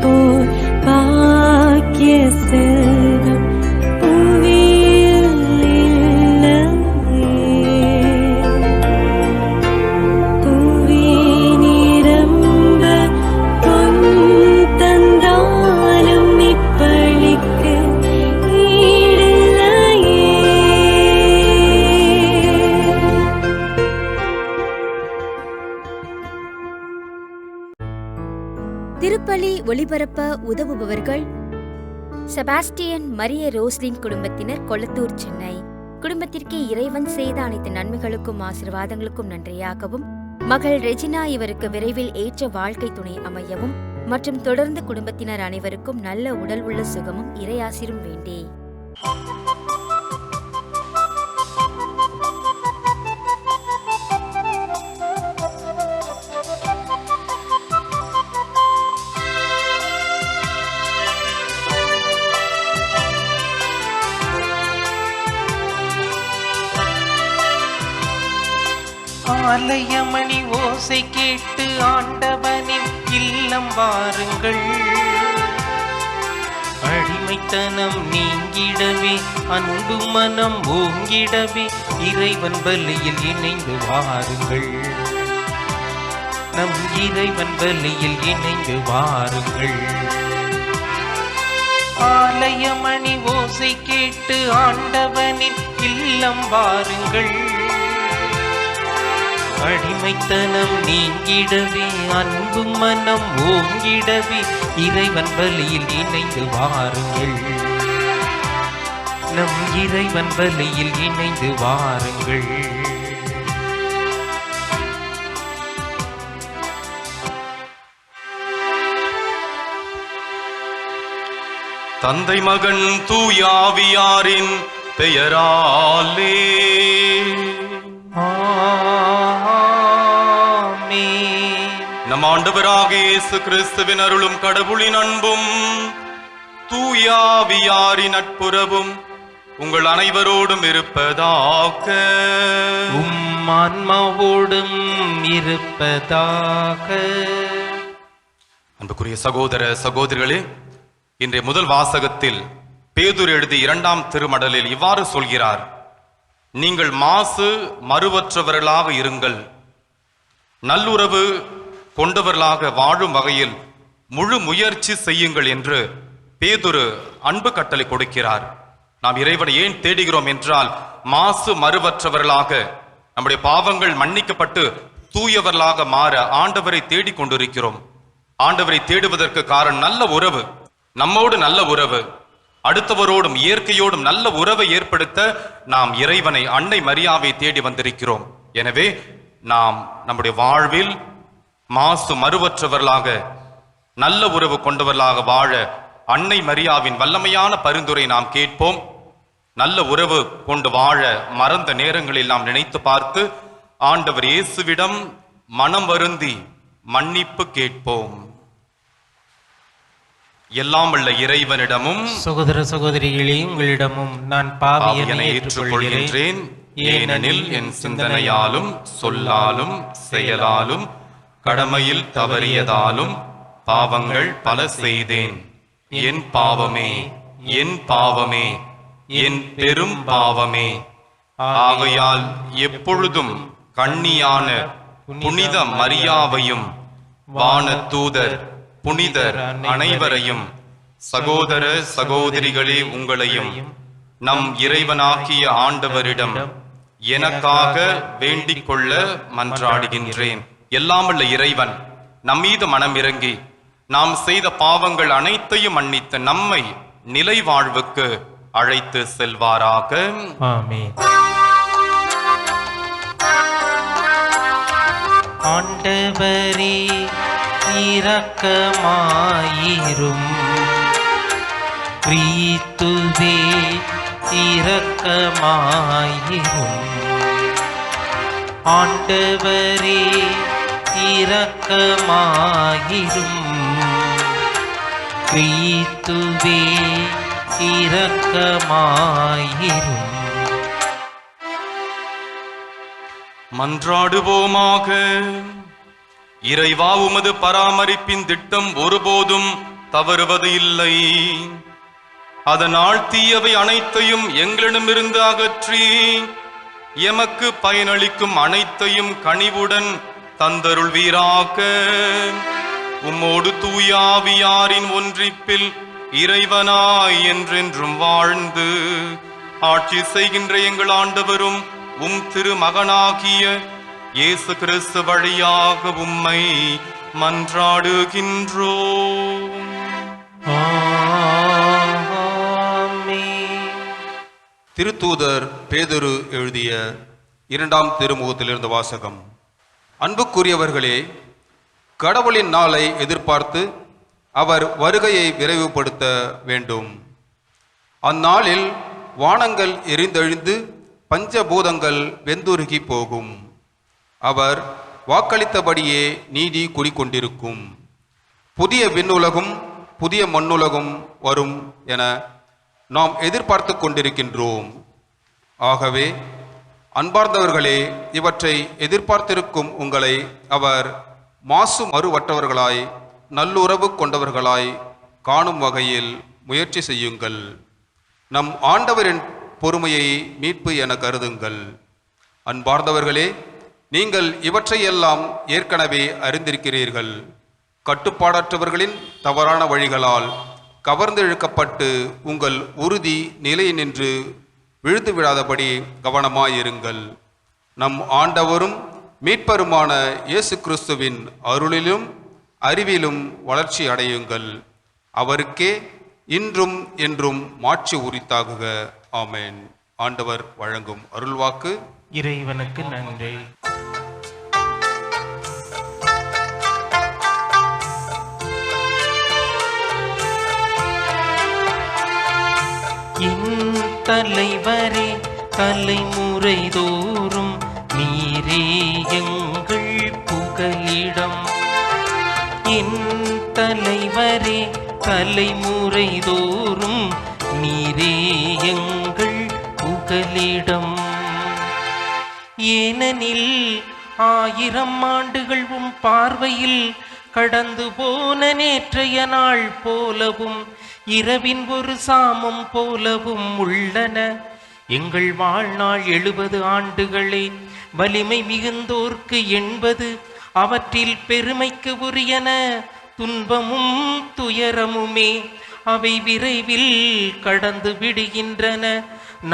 போல் பாக்கிய செல்வம் புவியில் இல்லையே. புவி நிரம்ப பொன் தந்தாலும் இப்பளிக்கு ஈடில்லையே. திருப்பலி ஒளிபரப்ப உதவுபவர்கள் செபாஸ்டியன் மரிய ரோஸ்லின் குடும்பத்தினர், கொளத்தூர், சென்னை. குடும்பத்திற்கு இறைவன் செய்த அனைத்து நன்மைகளுக்கும் ஆசீர்வாதங்களுக்கும் நன்றியாகவும், மகள் ரெஜினா இவருக்கு விரைவில் ஏற்ற வாழ்க்கை துணை அமையவும் மற்றும் தொடர்ந்து குடும்பத்தினர் அனைவருக்கும் நல்ல உடல் உள்ள சுகமும் இறையாசிரும் வேண்டி ஆலயமணி ஓசை கேட்டு ஆண்டவனின் இல்லம் வாருங்கள். அடிமைத்தனம் நீங்கிடவே அன்பு மனம் ஓங்கிடவே இறைவன் பலியில் இணைந்து வாருங்கள். நம் இறைவன் பலியில் இணைந்து வாருங்கள். ஆலயமணி ஓசை கேட்டு ஆண்டவனின் இல்லம் வாருங்கள். அடிமைத்தனம் நீங்கிடவே அன்பு மனம் ஓங்கிடவே இறைவன் பலியில் இணைந்து வாருங்கள். நம் இறைவன் பலியில் இணைந்து வாருங்கள். தந்தை மகன் தூய ஆவியாரின் பெயராலே நம் ஆண்டவராகிய இயேசு கிறிஸ்துவின் அருளும் கடவுளின் அன்பும் தூய ஆவியாரின் நட்புறவும் உங்கள் அனைவரோடும் இருப்பதாக. உம் ஆன்மாவோடும் இருப்பதாக. அன்புக்குரிய சகோதர சகோதரிகளே, இன்றைய முதல் வாசகத்தில் பேதுரு எழுதிய 2ஆம் திருமடலில் இவ்வாறு சொல்கிறார்: நீங்கள் மாசு மறுவற்றவர்களாக இருங்கள், நல்லுறவு கொண்டவர்களாக வாழும் வகையில் முழு முயற்சி செய்யுங்கள் என்று பேதுரு அன்பு கட்டளை கொடுக்கிறார். நாம் இறைவனை ஏன் தேடுகிறோம் என்றால், மாசு மறுவற்றவர்களாக நம்முடைய பாவங்கள் மன்னிக்கப்பட்டு தூயவர்களாக மாற ஆண்டவரை தேடிக் கொண்டிருக்கிறோம். ஆண்டவரை தேடுவதற்கு காரணம் நல்ல உறவு, நம்மோடு நல்ல உறவு, அடுத்தவரோடும் இயற்கையோடும் நல்ல உறவை ஏற்படுத்த நாம் இறைவனை, அன்னை மரியாவை தேடி வந்திருக்கிறோம். எனவே நாம் நம்முடைய வாழ்வில் மாசு மறுவற்றவர்களாக நல்ல உறவு கொண்டவர்களாக வாழ அன்னை மரியாவின் வல்லமையான பரிந்துரை நாம் கேட்போம். நல்ல உறவு கொண்டு வாழ மறந்த நேரங்களில் நாம் நினைத்து பார்த்து ஆண்டவர் இயேசுவிடம் மனம் வருந்தி மன்னிப்பு கேட்போம். எல்லாம் வல்ல இறைவனிடமும் சகோதர சகோதரிகளே, உங்களிடமும் நான் பாவியனை ஏற்றுக்கொள்கின்றேன். ஏனெனில் என் சிந்தனையாலும் சொல்லாலும் செயலாலும் கடமையில் தவறியதாலும் பாவங்கள் பல செய்தேன். என் பாவமே, என் பாவமே, என் பெரும் பாவமே. ஆகையால் எப்பொழுதும் கன்னியான புனித மரியாவையும் வானதூதர் புனிதர் அனைவரையும், சகோதர சகோதரிகளே உங்களையும் நம் இறைவனாகிய ஆண்டவரிடம் எனக்காக வேண்டிக் கொள்ள மன்றாடுகின்றேன். எல்லாம் வல்ல இறைவன் நம்மீது மனம் இறங்கி நாம் செய்த பாவங்கள் அனைத்தையும் மன்னித்து நம்மை நிலை வாழ்வுக்கு அழைத்து செல்வாராக. ஆமென். ஆண்டவரே இரக்கமாயிரும். கிறிஸ்துவே இரக்கமாயிரும். ஆண்டவரே இரக்கமாயிரும். கிறிஸ்துவே இரக்கமாயிரும். மன்றாடுவோமாக. இறைவா, உமது பராமரிப்பின் திட்டம் ஒருபோதும் தவறுவது இல்லை. அதனால் தீயவை அனைத்தையும் எங்களிடமிருந்து அகற்றி எமக்கு பயனளிக்கும் அனைத்தையும் கனிவுடன் தந்தருள்வீராக. உம்மோடு தூயாவியாரின் ஒன்றிப்பில் இறைவனாய் என்றென்றும் வாழ்ந்து ஆட்சி செய்கின்ற எங்கள் ஆண்டவரும் உம் திருமகனாகிய இயேசு கிறிஸ்து வழியாக உம்மை மன்றாடுகின்றோம். திருத்தூதர் பேதுரு எழுதிய 2ஆம் திருமுகத்திலிருந்து வாசகம். அன்புக்குரியவர்களே, கடவுளின் நாளை எதிர்பார்த்து அவர் வருகையை விரைவுபடுத்த வேண்டும். அந்நாளில் வானங்கள் எரிந்தெழுந்து பஞ்சபூதங்கள் வெந்துருகி போகும். அவர் வாக்களித்தபடியே நீதி குடிக்கொண்டிருக்கும். புதிய விண்ணுலகும் புதிய மண்ணுலகும் வரும் என நாம் எதிர்பார்த்து கொண்டிருக்கின்றோம். ஆகவே அன்பார்ந்தவர்களே, இவற்றை எதிர்பார்த்திருக்கும் உங்களை அவர் மாசு மறுவற்றவர்களாய் நல்லுறவு கொண்டவர்களாய் காணும் வகையில் முயற்சி செய்யுங்கள். நம் ஆண்டவரின் பொறுமையை மீட்பு என கருதுங்கள். அன்பார்ந்தவர்களே, நீங்கள் இவற்றையெல்லாம் ஏற்கனவே அறிந்திருக்கிறீர்கள். கட்டுப்பாடற்றவர்களின் தவறான வழிகளால் கவர்ந்தெழுக்கப்பட்டு உங்கள் உறுதி நிலை நின்று விழுந்து விடாதபடி கவனமாயிருங்கள். நம் ஆண்டவரும் மீட்பருமான இயேசு கிறிஸ்துவின் அருளிலும் அறிவிலும் வளர்ச்சி அடையுங்கள். அவருக்கே இன்றும் என்றும் மாட்சி உரித்தாகுக. ஆமென். ஆண்டவர் வழங்கும் அருள்வாக்கு. இறைவனுக்கு நன்றி. என் தலைவரே, தலைமுறை தோறும் நீரே எங்கள் புகலிடம். என் தலைவரே, தலைமுறை தோறும் நீரே எங்கள் புகலிடம். ஏனெனில் 1000 ஆண்டுகள் உம் பார்வையில் கடந்து போன நேற்றைய நாள் போலவும் இரவின் ஒரு சாமம் போலவும் உள்ளன. எங்கள் வாழ்நாள் 70 ஆண்டுகளே. வலிமை மிகுந்தோர்க்கு 80, அவற்றில் பெருமைக்கு உரியன. துன்பமும் துயரமுமே, அவை விரைவில் கடந்து விடுகின்றன.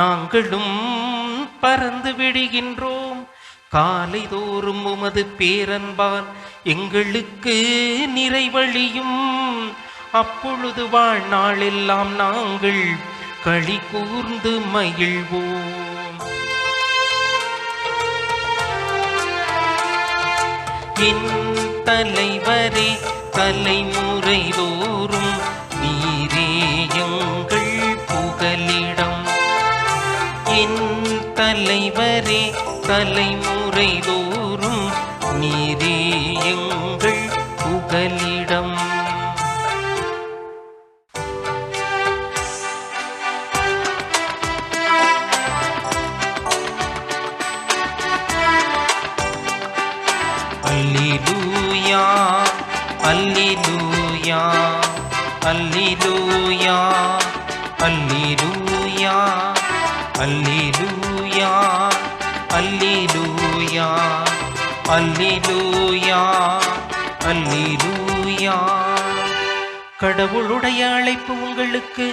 நாங்களும் பறந்து விடுகின்றோம். காலை தோறும் உமது பேரன்பால் எங்களுக்கு நிறைவழியும். அப்பொழுது வாழ்நாளெல்லாம் நாங்கள் களி கூர்ந்து மகிழ்வோம். என் தலைவரே, தலைமுறை தோறும் நீரே எங்கள் புகலிடம். என் தலைவரே, தலைமுறை தோறும் நீரே எங்கள் புகலிடம். அல்லேலூயா, அல்லேலூயா, அல்லேலூயா, அல்லேலூயா, அல்லேலூயா, அல்லேலூயா, அல்லேலூயா, அல்லேலூயா. கடவுளுடைய அழைப்பு உங்களுக்கு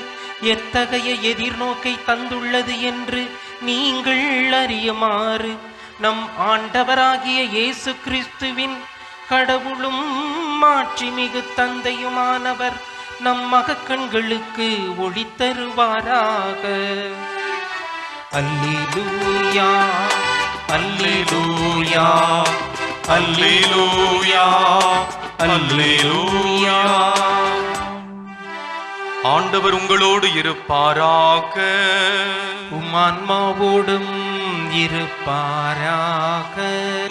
எத்தகைய எதிர்நோக்கை தந்துள்ளது என்று நீங்கள் அறியுமாறு நம் ஆண்டவராகிய இயேசு கிறிஸ்துவின் கடவுளும் மாட்சிமிகு தந்தையுமானவர் நம் மகக்கண்களுக்கு ஒளி தருவாராக. அல்லேலூயா, அல்லேலூயா, அல்லேலூயா, அல்லேலூயா. ஆண்டவர் உங்களோடு இருப்பாராக. உம் ஆன்மாவோடும் இருப்பாராக.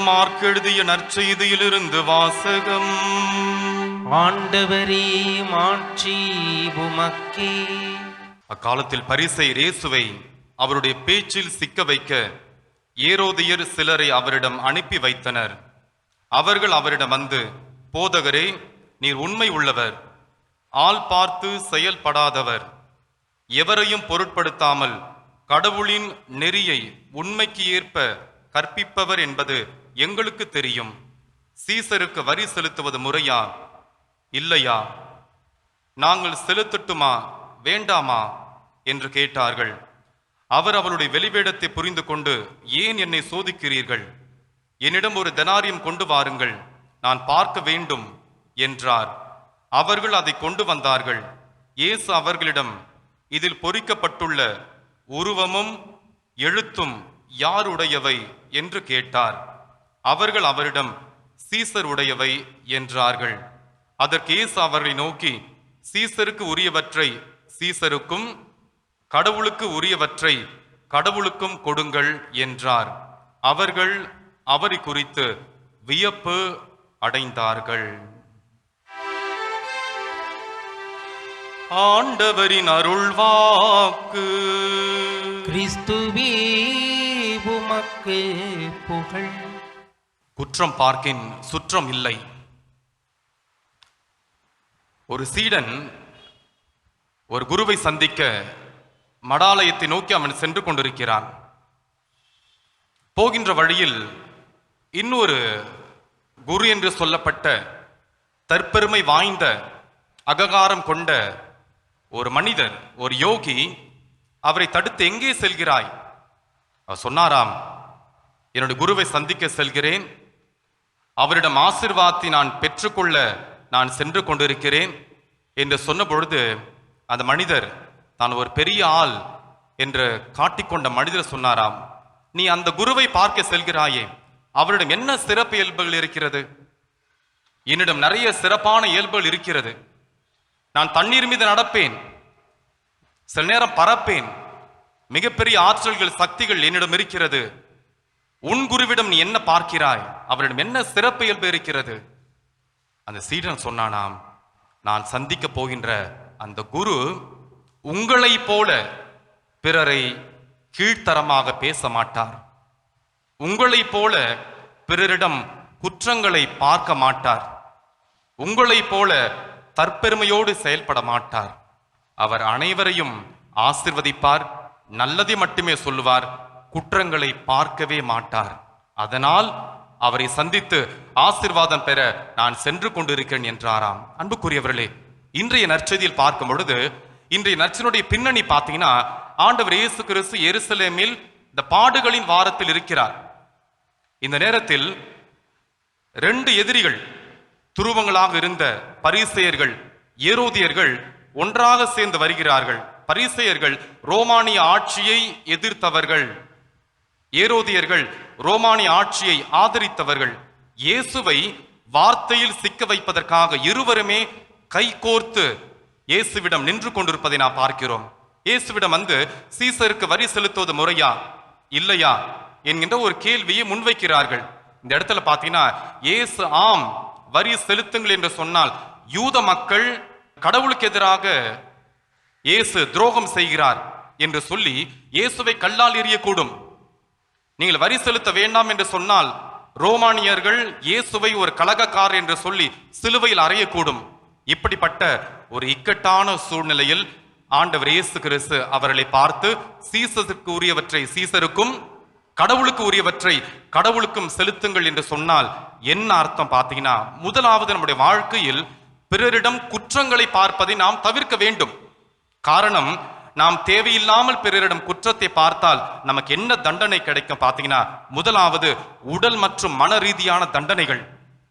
மார்க் எழுதிய நற்செய்தியிலிருந்து வாசகம். ஆண்டவரே, மாட்சி உமக்கே. அக்காலத்தில் பரிசேயர் இயேசுவை அவருடைய பேச்சில் சிக்க வைக்க ஏரோதியர் சிலரை அவரிடம் அனுப்பி வைத்தனர். அவர்கள் அவரிடம் வந்து, போதகரே, நீர் உண்மை உள்ளவர். ஆள் பார்த்து செயல்படாதவர், எவரையும் பொருட்படுத்தாமல் கடவுளின் நெறியை உண்மைக்கு ஏற்ப கற்பிப்பவர் என்பது எங்களுக்கு தெரியும். சீசருக்கு வரி செலுத்துவது முறையா இல்லையா? நாங்கள் செலுத்தட்டுமா வேண்டாமா என்று கேட்டார்கள். அவர் அவளுடைய வெளிவேடத்தை புரிந்து கொண்டு, ஏன் என்னை சோதிக்கிறீர்கள்? என்னிடம் ஒரு தெனாரியம் கொண்டு வாருங்கள், நான் பார்க்க வேண்டும் என்றார். அவர்கள் அதை கொண்டு வந்தார்கள். இயேசு அவர்களிடம், இதில் பொறிக்கப்பட்டுள்ள உருவமும் எழுத்தும் யாருடையவை என்று கேட்டார். அவர்கள் அவரிடம், சீசர் உடையவை என்றார்கள். அதற்கு இயேசு அவர்களை நோக்கி, சீசருக்கு உரியவற்றை சீசருக்கும், கடவுளுக்கு உரியவற்றை கடவுளுக்கும் கொடுங்கள் என்றார். அவர்கள் அவரை குறித்து வியப்பு அடைந்தார்கள். ஆண்டவரின் அருள்வாக்கு. கிறிஸ்துவே உமக்கு புகழ். குற்றம் பார்க்கின் சுற்றம் இல்லை. ஒரு சீடன் ஒரு குருவை சந்திக்க மடாலயத்தை நோக்கி அவன் சென்று கொண்டிருக்கிறான். போகின்ற வழியில் இன்னொரு குரு என்று சொல்லப்பட்ட தற்பெருமை வாய்ந்த அகங்காரம் கொண்ட ஒரு மனிதர், ஒரு யோகி அவரை தடுத்து, எங்கே செல்கிறாய்? அவர் சொன்னாராம், என்னுடைய குருவை சந்திக்க செல்கிறேன், அவரிடம் ஆசீர்வாதத்தை நான் பெற்றுக்கொள்ள நான் சென்று கொண்டிருக்கிறேன் என்று சொன்ன பொழுது, அந்த மனிதர் தான் ஒரு பெரிய ஆள் என்று காட்டிக்கொண்ட மனிதர் சொன்னாராம், நீ அந்த குருவை பார்க்க செல்கிறாயே, அவரிடம் என்ன சிறப்பு இயல்புகள் இருக்கிறது? என்னிடம் நிறைய சிறப்பான இயல்புகள் இருக்கிறது. நான் தண்ணீர் மீது நடப்பேன், சில நேரம் பறப்பேன், மிகப்பெரிய ஆற்றல்கள் சக்திகள் என்னிடம் இருக்கிறது. உன் குருவிடம் நீ என்ன பார்க்கிறாய்? அவரிடம் என்ன சிறப்பு இயல்பு இருக்கிறது? அந்த சீடன் சொன்னானாம், நான் சந்திக்க போகின்ற அந்த குரு உங்களை போல பிறரை கீழ்த்தரமாக பேச மாட்டார், உங்களை போல பிறரிடம் குற்றங்களை பார்க்க மாட்டார், உங்களை போல தற்பெருமையோடு செயல்பட மாட்டார். அவர் அனைவரையும் ஆசிர்வதிப்பார், நல்லதை மட்டுமே சொல்லுவார், குற்றங்களை பார்க்கவே மாட்டார். அதனால் அவரை சந்தித்து ஆசீர்வாதம் பெற நான் சென்று கொண்டிருக்கிறேன் என்றாராம். அன்புக்குரியவர்களே, இன்றைய நற்செய்தியில் பார்க்கும் பொழுது, இன்றைய நற்செய்தியுடைய பின்னணி பார்த்தீங்கன்னா, ஆண்டவர் இயேசு கிறிஸ்து எருசலேமில் இந்த பாடுகளின் வாரத்தில் இருக்கிறார். இந்த நேரத்தில் 2 எதிரிகள் துருவங்களாக இருந்த பரிசேயர்கள், ஏரோதியர்கள் ஒன்றாக சேர்ந்து வருகிறார்கள். பரிசேயர்கள் ரோமானிய ஆட்சியை எதிர்த்தவர்கள், ஏரோதியர்கள் ரோமானிய ஆட்சியை ஆதரித்தவர்கள். இயேசுவை வார்த்தையில் சிக்க வைப்பதற்காக இருவருமே கைகோர்த்து இயேசுவிடம் நின்று கொண்டிருப்பதை நாம் பார்க்கிறோம். இயேசுவிடம் வந்து, சீசருக்கு வரி செலுத்துவது முறையா இல்லையா என்கின்ற ஒரு கேள்வியை முன்வைக்கிறார்கள். இந்த இடத்துல பார்த்தீங்கன்னா, இயேசு ஆம் வரி செலுத்துங்கள் என்று சொன்னால், யூத மக்கள் கடவுளுக்கு எதிராக இயேசு துரோகம் செய்கிறார் என்று சொல்லி இயேசுவை கல்லால் எறியக்கூடும். நீங்கள் வரி செலுத்த வேண்டாம் என்று சொன்னால் ரோமானியர்கள் இயேசுவை ஒரு கலகக்காரர் என்று சொல்லி சிலுவையில் அறையக்கூடும். இப்படிப்பட்ட ஒரு இக்கட்டான சூழ்நிலையில் ஆண்டவர் இயேசு கிறிஸ்து அவர்களை பார்த்து, சீசருக்கு உரியவற்றை சீசருக்கும், கடவுளுக்கு உரியவற்றை கடவுளுக்கும் செலுத்துங்கள் என்று சொன்னால் என்ன அர்த்தம் பார்த்தீங்கன்னா, முதலாவது நம்முடைய வாழ்க்கையில் பிறரிடம் குற்றங்களை பார்ப்பதை நாம் தவிர்க்க வேண்டும். காரணம், நாம் தேவையில்லாமல் பிறரிடம் குற்றத்தை பார்த்தால் நமக்கு என்ன தண்டனை கிடைக்கும் பார்த்தீங்கன்னா, முதலாவது உடல் மற்றும் மன ரீதியான தண்டனைகள்.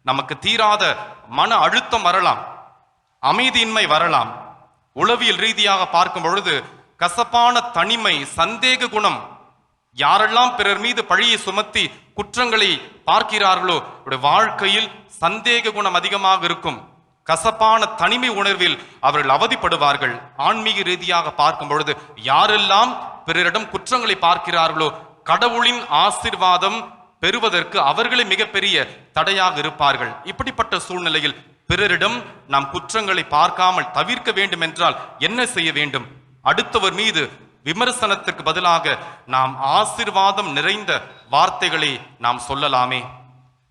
நமக்கு தீராத மன அழுத்தம் வரலாம், அமைதியின்மை வரலாம். உளவியல் ரீதியாக பார்க்கும் பொழுது கசப்பான தனிமை, சந்தேக குணம். யாரெல்லாம் பிறர் மீது பழியை சுமத்தி குற்றங்களை பார்க்கிறார்களோ அவருடைய வாழ்க்கையில் சந்தேக குணம் அதிகமாக இருக்கும். கசப்பான தனிமை உணர்வில் அவர்கள் அவதிப்படுவார்கள். ஆன்மீக ரீதியாக பார்க்கும் பொழுது யாரெல்லாம் பிறரிடம் குற்றங்களை பார்க்கிறார்களோ கடவுளின் ஆசீர்வாதம் பெறுவதற்கு அவர்களே மிகப்பெரிய தடையாக இருப்பார்கள். இப்படிப்பட்ட சூழ்நிலையில் பிறரிடம் நாம் குற்றங்களை பார்க்காமல் தவிர்க்க வேண்டும் என்றால் என்ன செய்ய வேண்டும்? அடுத்தவர் மீது விமர்சனத்திற்கு பதிலாக நாம் ஆசீர்வாதம் நிறைந்த வார்த்தைகளை நாம் சொல்லலாமே.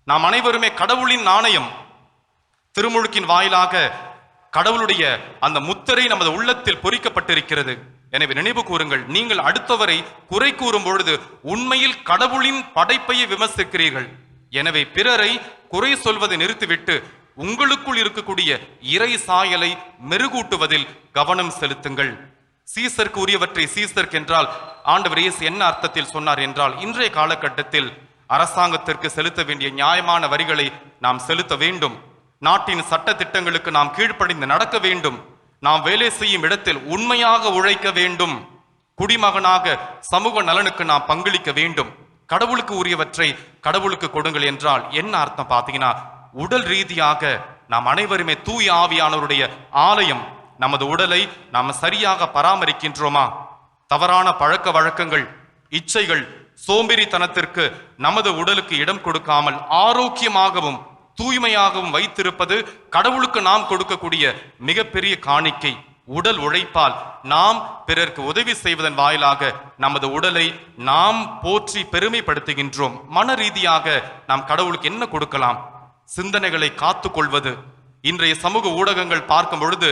நாம் அனைவருமே கடவுளின் நாணயம். திருமுழுக்கின் வாயிலாக கடவுளுடைய அந்த முத்திரை நமது உள்ளத்தில் பொறிக்கப்பட்டிருக்கிறது. எனவே நினைவு கூறுங்கள், நீங்கள் அடுத்தவரை குறை கூறும் பொழுது உண்மையில் கடவுளின் படைப்பையே விமர்சிக்கிறீர்கள். எனவே பிறரை குறை சொல்வதை நிறுத்திவிட்டு உங்களுக்குள் இருக்கக்கூடிய இறை சாயலை மெருகூட்டுவதில் கவனம் செலுத்துங்கள். சீசருக்கு உரியவற்றை சீசருக்கு என்றால் ஆண்டவர் இயேசு என்ன அர்த்தத்தில் சொன்னார் என்றால், இன்றைய காலகட்டத்தில் அரசாங்கத்திற்கு செலுத்த வேண்டிய நியாயமான வரிகளை நாம் செலுத்த வேண்டும். நாட்டின் சட்ட திட்டங்களுக்கு நாம் கீழ்ப்படிந்து நடக்க வேண்டும். நாம் வேலை செய்யும் இடத்தில் உண்மையாக உழைக்க வேண்டும். குடிமகனாக சமூக நலனுக்கு நாம் பங்களிக்க வேண்டும். கடவுளுக்கு உரியவற்றை கடவுளுக்கு கொடுங்கள் என்றால் என்ன அர்த்தம் பார்த்தீங்கன்னா, உடல் ரீதியாக நாம் அனைவருமே தூய ஆவியானவருடைய ஆலயம். நமது உடலை நாம் சரியாக பராமரிக்கின்றோமா? தவறான பழக்க வழக்கங்கள், இச்சைகள், சோம்பேறித்தனத்திற்கு நமது உடலுக்கு இடம் கொடுக்காமல் ஆரோக்கியமாகவும் தூய்மையாகவும் வைத்திருப்பது கடவுளுக்கு நாம் கொடுக்கக்கூடிய மிகப்பெரிய காணிக்கை. உடல் உழைப்பால் நாம் பிறருக்கு உதவி செய்வதன் வாயிலாக நமது உடலை நாம் போற்றி பெருமைப்படுத்துகின்றோம். மன ரீதியாக நாம் கடவுளுக்கு என்ன கொடுக்கலாம்? சிந்தனைகளை காத்துக் கொள்வது. இன்றைய சமூக ஊடகங்கள் பார்க்கும் பொழுது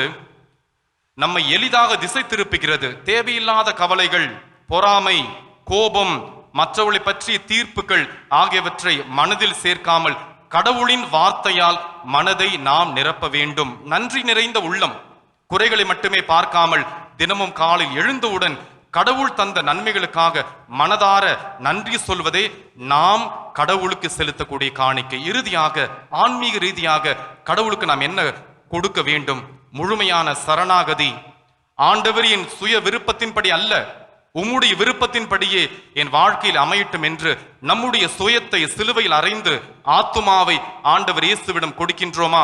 நம்மை எளிதாக திசை திருப்புகிறது. தேவையில்லாத கவலைகள், பொறாமை, கோபம், மற்றவர்களை பற்றிய தீர்ப்புகள் ஆகியவற்றை மனதில் சேர்க்காமல் கடவுளின் வார்த்தையால் மனதை நாம் நிரப்ப வேண்டும். நன்றி நிறைந்த உள்ளம், குறைகளை மட்டுமே பார்க்காமல் தினமும் காலையில் எழுந்தவுடன் கடவுள் தந்த நன்மைகளுக்காக மனதார நன்றி சொல்வதே நாம் கடவுளுக்கு செலுத்தக்கூடிய காணிக்கை. இறுதியாக ஆன்மீக ரீதியாக கடவுளுக்கு நாம் என்ன கொடுக்க வேண்டும்? முழுமையான சரணாகதி. ஆண்டவர் என் சுய விருப்பத்தின்படி அல்ல, உம்முடைய விருப்பத்தின்படியே என் வாழ்க்கையில் அமையட்டும் என்று நம்முடைய சுயத்தை சிலுவையில் அறைந்து ஆத்துமாவை ஆண்டவர் இயேசுவிடம் கொடுக்கின்றோமா?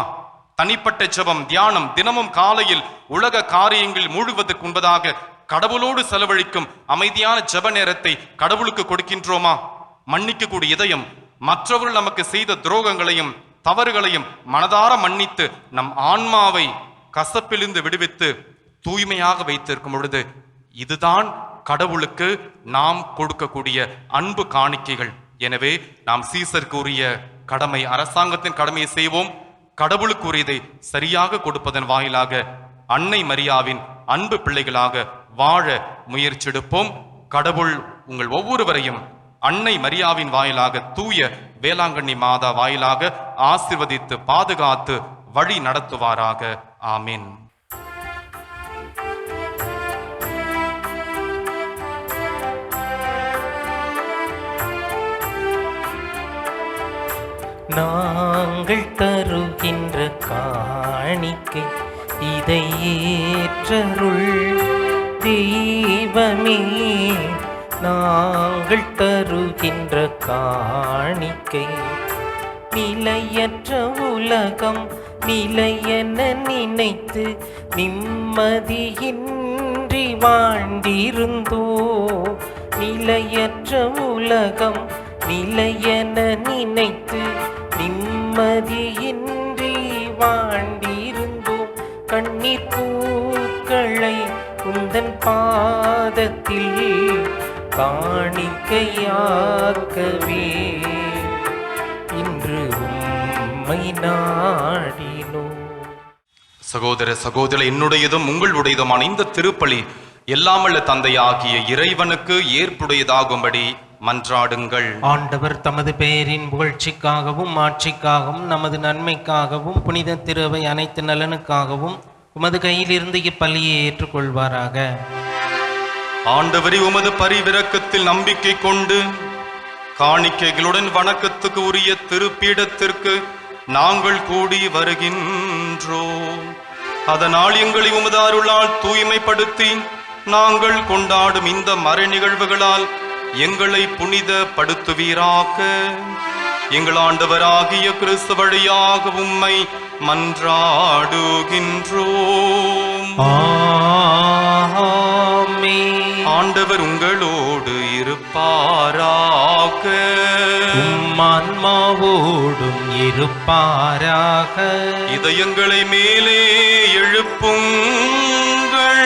தனிப்பட்ட ஜெபம், தியானம், தினமும் காலையில் உலக காரியங்களில் மூழ்குவதற்கு முன்பதாக கடவுளோடு செலவழிக்கும் அமைதியான ஜெப நேரத்தை கடவுளுக்கு கொடுக்கின்றோமா? மன்னிக்கக்கூடிய இதயம், மற்றவர்கள் நமக்கு செய்த துரோகங்களையும் தவறுகளையும் மனதார மன்னித்து நம் ஆன்மாவை கசப்பிலிருந்து விடுவித்து தூய்மையாக வைத்திருக்கும் பொழுது இதுதான் கடவுளுக்கு நாம் கொடுக்கக்கூடிய அன்பு காணிக்கைகள். எனவே நாம் சீசருக்கு உரிய கடமை, அரசாங்கத்தின் கடமையை செய்வோம். கடவுளுக்கு உரியதை சரியாக கொடுப்பதன் வாயிலாக அன்னை மரியாவின் அன்பு பிள்ளைகளாக வாழ முயற்சிடுப்போம். கடவுள் உங்கள் ஒவ்வொருவரையும் அன்னை மரியாவின் வாயிலாக, தூய வேளாங்கண்ணி மாதா வாயிலாக ஆசீர்வதித்து பாதுகாத்து வழி நடத்துவாராக. ஆமீன். நாங்கள் தருகின்ற காணிக்கை இதை ஏற்றருள் தெய்வமே. நாங்கள் தருகின்ற காணிக்கை நிலையற்ற உலகம் நிலையென நினைத்து நிம்மதியின்றி வாழ்ந்திருந்தோ. நிலையற்ற உலகம் நிலையென நினைத்து நிம்மதியின்றி வாழ்ந்திருந்தோம். கண்ணீர் பூக்களை உந்தன் பாதத்தில் காணிக்கையாக்கவே இன்று உம்மை நாடினோம். சகோதர சகோதரி, என்னுடையதும் உங்களுடையதுமான இந்த திருப்பலி எல்லாமல்ல தந்தையாகிய இறைவனுக்கு ஏற்புடையதாகும்படி மன்றாடுங்கள். ஆண்டவர் தமது பெயரின் புகழ்ச்சிக்காகவும் ஆட்சிக்காகவும் நமது நன்மைக்காகவும் புனித திருவை அனைத்து நலனுக்காகவும் உமது கையிலிருந்து இப்பலியை ஏற்றுக்கொள்வாராக. ஆண்டவரே, உமது பரிவிரக்கத்தில் நம்பிக்கை கொண்டு காணிக்கைகளுடன் வணக்கத்துக்கு உரிய திருப்பீடத்திற்கு நாங்கள் கூடி வருகின்றோம். அதனால் எங்களை உமது அருளால் தூய்மைப்படுத்தி நாங்கள் கொண்டாடும் இந்த மறை நிகழ்வுகளால் எங்களை புனிதப்படுத்துவீராக. எங்கள் ஆண்டவராகிய கிறிஸ்து வழியாக உம்மை மன்றாடுகின்றோம். ஆமென். ஆண்டவர் உங்களோடு இருப்பாராக. உம் ஆன்மாவோடும் இருப்பாராக. இதயங்களை மேலே எழுப்புங்கள்.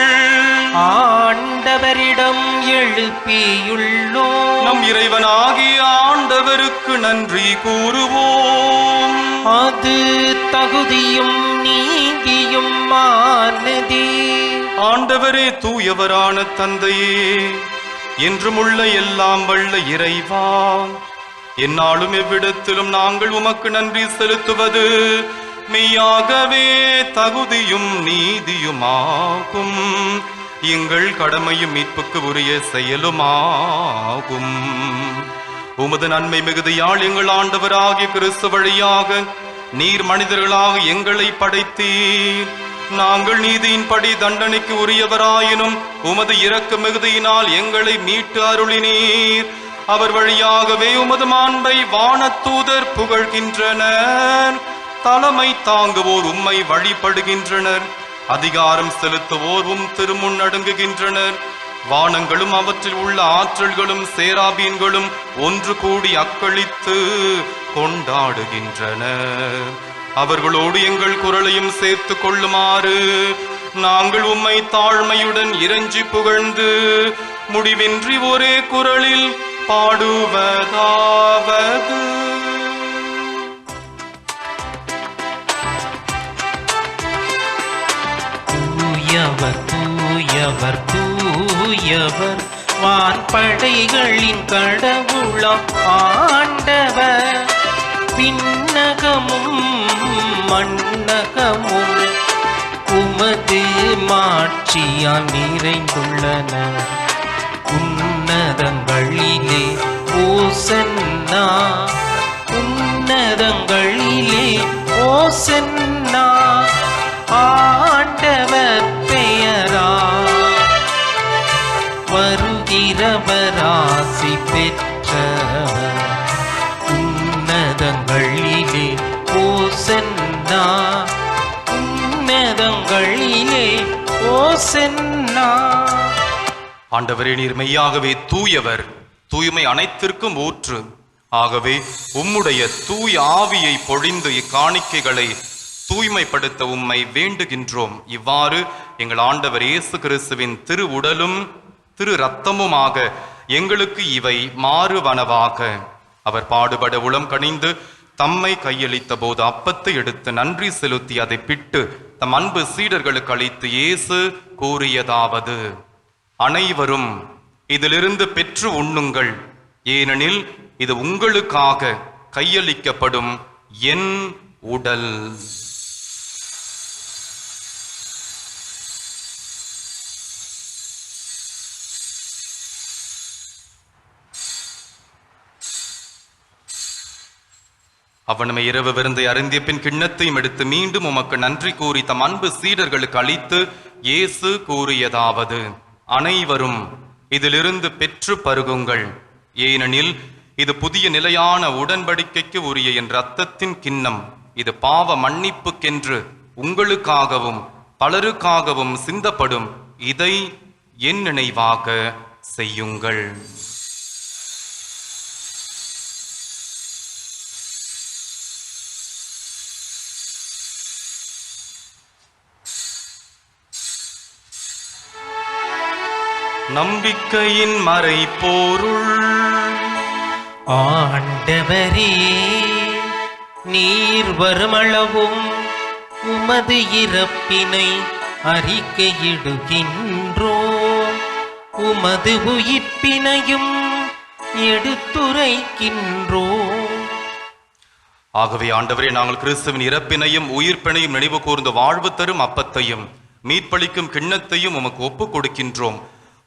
ஆண்டவரிடம் எழுப்பியுள்ளோம். நம் இறைவனாகிய ஆண்டவருக்கு நன்றி கூறுவோம். அது தகுதியும் நீதியுமானதே. நீதியும் மானதே. ஆண்டவரே, தூயவரான தந்தையே, என்றும் உள்ள எல்லாம் வல்ல இறைவா, எந்நாளும் எவ்விடத்திலும் நாங்கள் உமக்கு நன்றி செலுத்துவது மெய்யாகவே தகுதியும் நீதியுமாகும். எங்கள் கடமையும் மீட்புக்கு உரிய செயலுமாகும். உமது நன்மை மிகுதியால் எங்கள் ஆண்டவராகிய கிறிஸ்து வழியாக நீர் மனிதர்களாக எங்களை படைத்தீர். நாங்கள் நீதியின்படி தண்டனைக்கு உரியவராயினும் உமது இரக்க மிகுதியினால் எங்களை மீட்டு அருளினீர். அவர் வழியாகவே உமது மாண்பை வானத்தூதர் புகழ்கின்றனர். தலைமை தாங்குவோர் உம்மை வழிபடுகின்றனர். அதிகாரம் செலுத்துவோர் திருமுன் நடுங்குகின்றனர். வானங்களும் அவற்றில் உள்ள ஆற்றல்களும் சேராபீன்களும் ஒன்று கூடி அக்களித்து கொண்டாடுகின்றனர். அவர்களோடு எங்கள் குரலையும் சேர்த்து கொள்ளுமாறு நாங்கள் உம்மை தாழ்மையுடன் இறைஞ்சி புகழ்ந்து முடிவின்றி ஒரே குரலில் பாடுவதாவது: தூயவர் தூயவர் தூயவர், வான்படைகளின் கடவுளாம் ஆண்டவர். விண்ணகமும் மண்ணகமும் உமது மாட்சியால் நிறைந்துள்ளன. உன்னதங்களிலே ஓசன்னா, உன்னதங்களிலே ஓசன்னா. ஆண்டவர் பெயரா வருகிறவராசி பெற்றவர். உன்னதங்களிலே ஓசன்னா, உன்னதங்களிலே ஓசன்னா. ஆண்டவரே, நீர் மெய்யாகவே தூயவர், தூய்மை அனைத்திற்கும் ஊற்று. ஆகவே உம்முடைய தூய ஆவியை பொழிந்து இக்காணிக்கைகளை தூய்மைப்படுத்த உம்மை வேண்டுகின்றோம். இவ்வாறு எங்கள் ஆண்டவர் இயேசு கிறிஸ்துவின் திரு உடலும் திரு இரத்தமுமாக எங்களுக்கு இவை மாறுவனவாக. அவர் பாடுபட உளம் கனிந்து தம்மை கையளித்த போது அப்பத்தை எடுத்து நன்றி செலுத்தி அதை பிட்டு தம் அன்பு சீடர்களுக்கு அளித்து இயேசு கூறியதாவது: அனைவரும் இதிலிருந்து பெற்று உண்ணுங்கள், ஏனெனில் இது உங்களுக்காக கையளிக்கப்படும் என் உடல். அவனுமே இரவு விருந்தை அருந்திய பின் கிண்ணத்தையும் எடுத்து மீண்டும் உமக்கு நன்றி கூறி தம் அன்பு சீடர்களுக்கு அளித்து இயேசு கூறியதாவது: அனைவரும் இதிலிருந்து பெற்று பருகுங்கள், ஏனெனில் இது புதிய நிலையான உடன்படிக்கைக்கு உரிய என் இரத்தத்தின் கிண்ணம். இது பாவ மன்னிப்புக்கென்று உங்களுக்காகவும் பலருக்காகவும் சிந்தப்படும். இதை என் நினைவாக செய்யுங்கள். நம்பிக்கையின் மறைபொருள். ஆண்டவரே, நீர் வருமளவும் உமது இறப்பினை அறிக்கையிடுகின்றோம், உமது உயிர்ப்பினையும் எடுத்துரைக்கின்றோம். ஆகவே ஆண்டவரே, நாங்கள் கிறிஸ்துவின் இறப்பினையும் உயிர்ப்பினையும் நினைவு கூர்ந்து வாழ்வு தரும் அப்பத்தையும் மீட்பளிக்கும் கிண்ணத்தையும் உமக்கு ஒப்புக் கொடுக்கின்றோம்.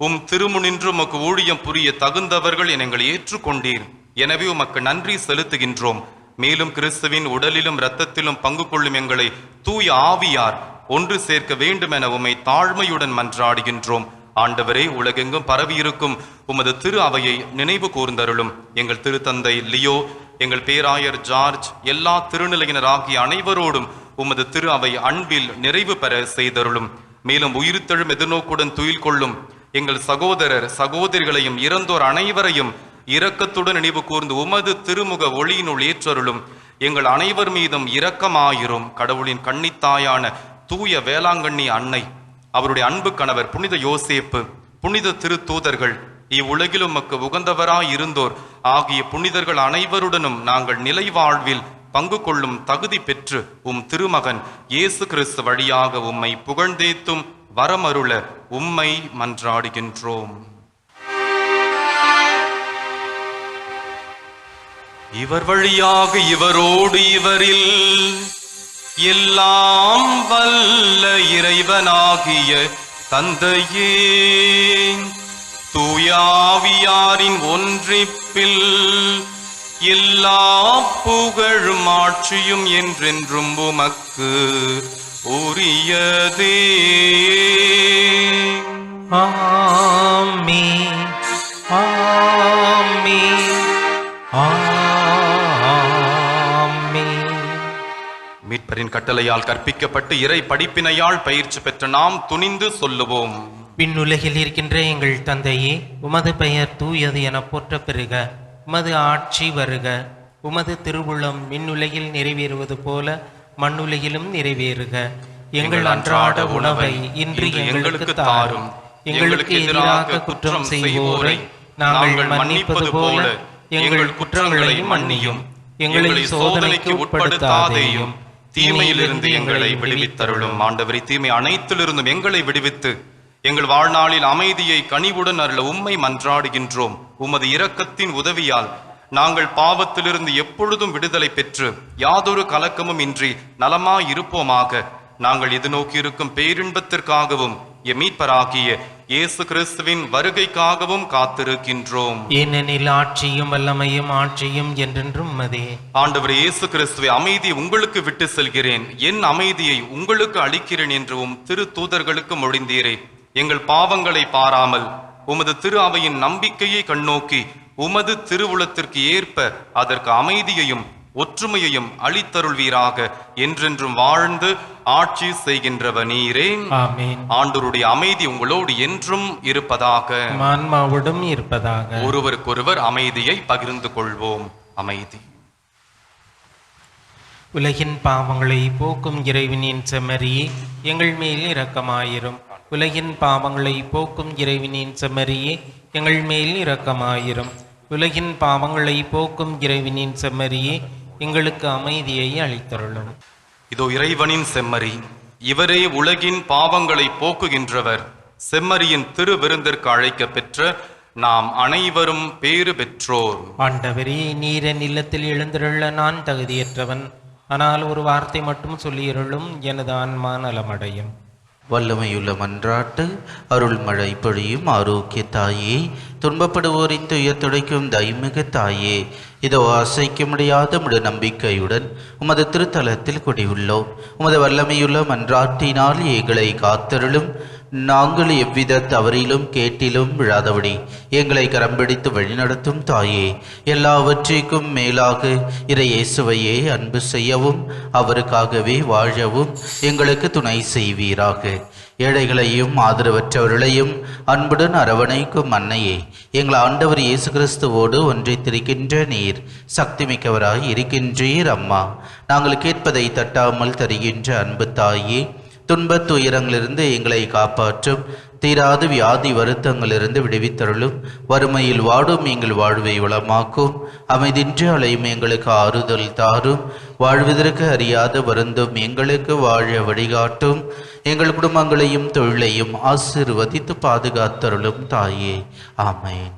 உம் திருமுனின்று உமக்கு ஊழியம் புரிய தகுந்தவர்கள் எங்களை ஏற்றுக்கொண்டீர். எனவே உமக்கு நன்றி செலுத்துகின்றோம். மேலும் கிறிஸ்துவின் உடலிலும் இரத்தத்திலும் பங்கு கொள்ளும் எங்களை தூய ஆவியார் ஒன்று சேர்க்க வேண்டும் என உம்மை தாழ்மையுடன் மன்றாடுகின்றோம். ஆண்டவரே, உலகெங்கும் பரவியிருக்கும் உமது திரு அவையை நினைவு கூர்ந்தருளும். எங்கள் திருத்தந்தை லியோ, எங்கள் பேராயர் ஜார்ஜ், எல்லா திருநிலையினராகிய அனைவரோடும் உமது திரு அவை அன்பில் நிறைவு பெற செய்தருளும். மேலும் உயிர்த்தெழும் எதிர்நோக்குடன் துயில் கொள்ளும் எங்கள் சகோதரர் சகோதரிகளையும் இறந்தோர் அனைவரையும் இரக்கத்துடன் நினைவு கூர்ந்து உமது திருமுக ஒளியினுள் ஏற்றருளும். எங்கள் அனைவர் மீதும் இரக்கமாயிரும். கடவுளின் கன்னித்தாயான தூய வேளாங்கண்ணி அன்னை, அவருடைய அன்பு கணவர் புனித யோசேப்பு, புனித திருத்தூதர்கள், இவ்வுலகிலும் உமக்கு உகந்தவராய் இருந்தோர் ஆகிய புனிதர்கள் அனைவருடனும் நாங்கள் நிலை வாழ்வில் பங்கு கொள்ளும் தகுதி பெற்று திருமகன் இயேசு கிறிஸ்து வழியாக உம்மை புகழ்ந்தேத்தும் வரமருள உம்மை மன்றாடுகின்றோம். இவர் வழியாக இவரோடு இவரில் எல்லாம் வல்ல இறைவனாகிய தந்தையே, தூயாவியாரின் ஒன்றிப்பில் எல்லா புகழும் ஆட்சியும் என்றென்றும் உமக்கு உரியதே. ஆமென், ஆமென், ஆமென். மீட்பரின் கட்டளையால் கற்பிக்கப்பட்டு இறை படிப்பினையால் பயிற்சி பெற்ற நாம் துணிந்து சொல்லுவோம். விண்ணுலகில் இருக்கின்ற எங்கள் தந்தையே, உமது பெயர் தூயது என போற்ற பெறுக. உமது ஆட்சி வருக. உமது திருவுளம் விண்ணுலகில் நிறைவேறுவது போல மண்ணுலகிலும் நிறைவேறுக. எங்கள் அன்றாட உணவை இன்று எங்களுக்கு தாரும். எங்களுக்கு எதிராக குற்றம் செய்வோரை நாங்கள் மன்னிப்பது போல எங்கள் குற்றங்களை மன்னியும். எங்களை சோதனைக்கு உட்படுத்தாதேயும், தீமையிலிருந்து எங்களை விடுவித்தருளும். ஆண்டவரே, தீமை அனைத்திலிருந்தும் எங்களை விடுவித்து எங்கள் வாழ்நாளில் அமைதியை கனிவுடன் அருள உம்மை மன்றாடுகின்றோம். உமது இரக்கத்தின் உதவியால் நாங்கள் பாவத்திலிருந்து எப்பொழுதும் விடுதலை பெற்று யாதொரு கலக்கமும் இன்றி நலமாயிருப்போமாக. நாங்கள் இது நோக்கி இருக்கும் பேரின்பத்திற்காகவும் எம் மீட்பராகிய இயேசு கிறிஸ்துவின் வருகைக்காகவும் காத்திருக்கின்றோம். ஏனெனில் ஆட்சியும் வல்லமையும் ஆட்சியும் என்றென்றும் உமதே. ஆண்டவர் இயேசு கிறிஸ்துவை அமைதியை உங்களுக்கு விட்டு செல்கிறேன், என் அமைதியை உங்களுக்கு அளிக்கிறேன் என்றும் திரு தூதர்களுக்கு மொழிந்தீரே. எங்கள் பாவங்களை பாராமல் உமது திரு அவையின் நம்பிக்கையை கண்ணோக்கி உமது திருவுளத்திற்கு ஏற்ப அதற்கு அமைதியையும் ஒற்றுமையையும் அளித்தருள்வீராக. என்றென்றும் வாழ்ந்து ஆட்சி செய்கின்றவ நீரே. ஆமென். ஆண்டவருடைய அமைதி உங்களோடு என்றும் இருப்பதாக. ஆன்மாவோடும் இருப்பதாக. ஒருவருக்கொருவர் அமைதியை பகிர்ந்து கொள்வோம். அமைதி. உலகின் பாவங்களை போக்கும் இறைவனின் செம்மறியே, எங்கள் மேல் இரக்கமாயிரும். உலகின் பாவங்களை போக்கும் இறைவனின் செம்மறியே, எங்கள் மேல் இரக்கமாயிரும். உலகின் பாவங்களை போக்கும் இறைவனின் செம்மறியே, எங்களுக்கு அமைதியை அளித்தருளும். இதோ இறைவனின் செம்மறி, இவரே உலகின் பாவங்களை போக்குகின்றவர். செம்மறியின் திரு விருந்திற்கு அழைக்க பெற்ற நாம் அனைவரும் பேறு பெற்றோர். ஆண்டவரே, நீரின் இல்லத்தில் எழுந்திருள்ள நான் தகுதியற்றவன். ஆனால் ஒரு வார்த்தை மட்டும் சொல்லியருளும், எனது ஆன்மா நலமடையும். வல்லமையுள்ள மன்றாட்டு அருள்மழை பொழியும் ஆரோக்கிய தாயே, துன்பப்படுவோரின் துயர் துடைக்கும் தைமிகு தாயே, இதோ அசைக்க முடியாத முழு நம்பிக்கையுடன் உமது திருத்தலத்தில் குடியுள்ளோம். உமது வல்லமையுள்ள மன்றாட்டினால் எங்களை காத்தருளும். நாங்கள் எவ்வித தவறிலும் கேட்டிலும் விழாதபடி எங்களை கரம்பிடித்து வழிநடத்தும் தாயே, எல்லாவற்றிற்கும் மேலாக இறை இயேசுவையே அன்பு செய்யவும் அவருக்காகவே வாழவும் எங்களுக்கு துணை செய்வீராக. ஏழைகளையும் ஆதரவற்றவர்களையும் அன்புடன் அரவணைக்கும் அன்னையே, எங்கள் ஆண்டவர் இயேசு கிறிஸ்துவோடு ஒன்றித்திருக்கின்ற நீர் சக்தி மிக்கவராய் இருக்கின்றீர். அம்மா, நாங்கள் கேட்பதை தட்டாமல் தருகின்ற அன்பு தாயே, துன்பத் துயரங்களிலிருந்து எங்களை காப்பாற்றும். தீராத வியாதி வருத்தங்களிலிருந்து விடுவித்தருளும். வறுமையில் வாடும் எங்கள் வாழ்வை வளமாக்கும். அமைதின்று அலையும் எங்களுக்கு ஆறுதல் தாரும். வாழ்வதற்கு அறியாத வருந்தும் எங்களுக்கு வாழ வழிகாட்டும். எங்கள் குடும்பங்களையும் தொழிலையும் ஆசீர்வதித்து பாதுகாத்தருளும் தாயே. ஆமென்.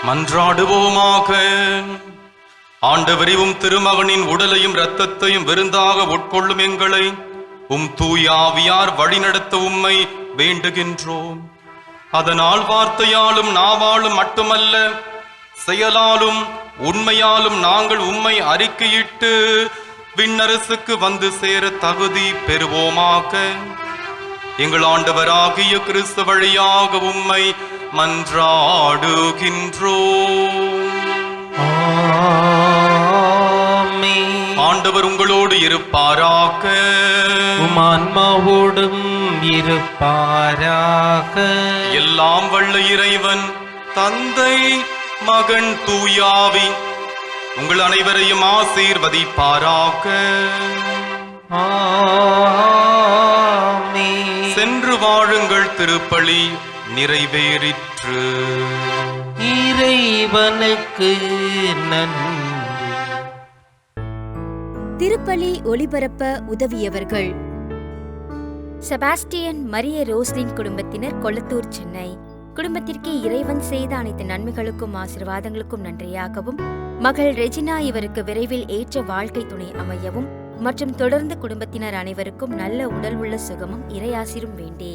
மன்றாடுவோமாக. ஆண்டவரே, திருமகனின் உடலையும் இரத்தத்தையும் விருந்தாக உட்கொள்ளும் எங்களை தூயாவியார் வழிநடத்த உம்மை வேண்டுகின்றோம். அதனால் வார்த்தையாலும் நாவாலும் மட்டுமல்ல, செயலாலும் உண்மையாலும் நாங்கள் உம்மை அறிக்கையிட்டு விண்ணரசுக்கு வந்து சேர தகுதி பெறுவோமாக. எங்கள் ஆண்டவராகிய கிறிஸ்து வழியாக உம்மை மன்றாடுகின்றோம். ஆண்டவர் உங்களோடு இருப்பாராக. உம் ஆன்மாவோடும் இருப்பாராக. எல்லாம் வல்ல இறைவன் தந்தை, மகன், தூயாவி உங்கள் அனைவரையும் ஆசீர்வதிப்பாராக. சென்று வாழுங்கள், திருப்பலி நிறைவேறிற்று. இறைவனுக்கு நன்றி. திருப்பலி ஒளிபரப்ப உதவியவர்கள்: செபாஸ்டியன் மரிய ரோஸ்லின் குடும்பத்தினர், கொளத்தூர், சென்னை. குடும்பத்திற்கு இறைவன் செய்த அனைத்து நன்மைகளுக்கும் ஆசீர்வாதங்களுக்கும் நன்றியாகவும், மகள் ரெஜினா இவருக்கு விரைவில் ஏற்ற வாழ்க்கை துணை அமையவும் மற்றும் தொடர்ந்து குடும்பத்தினர் அனைவருக்கும் நல்ல உடல் உள்ள சுகமும் இறையாசிரும் வேண்டே.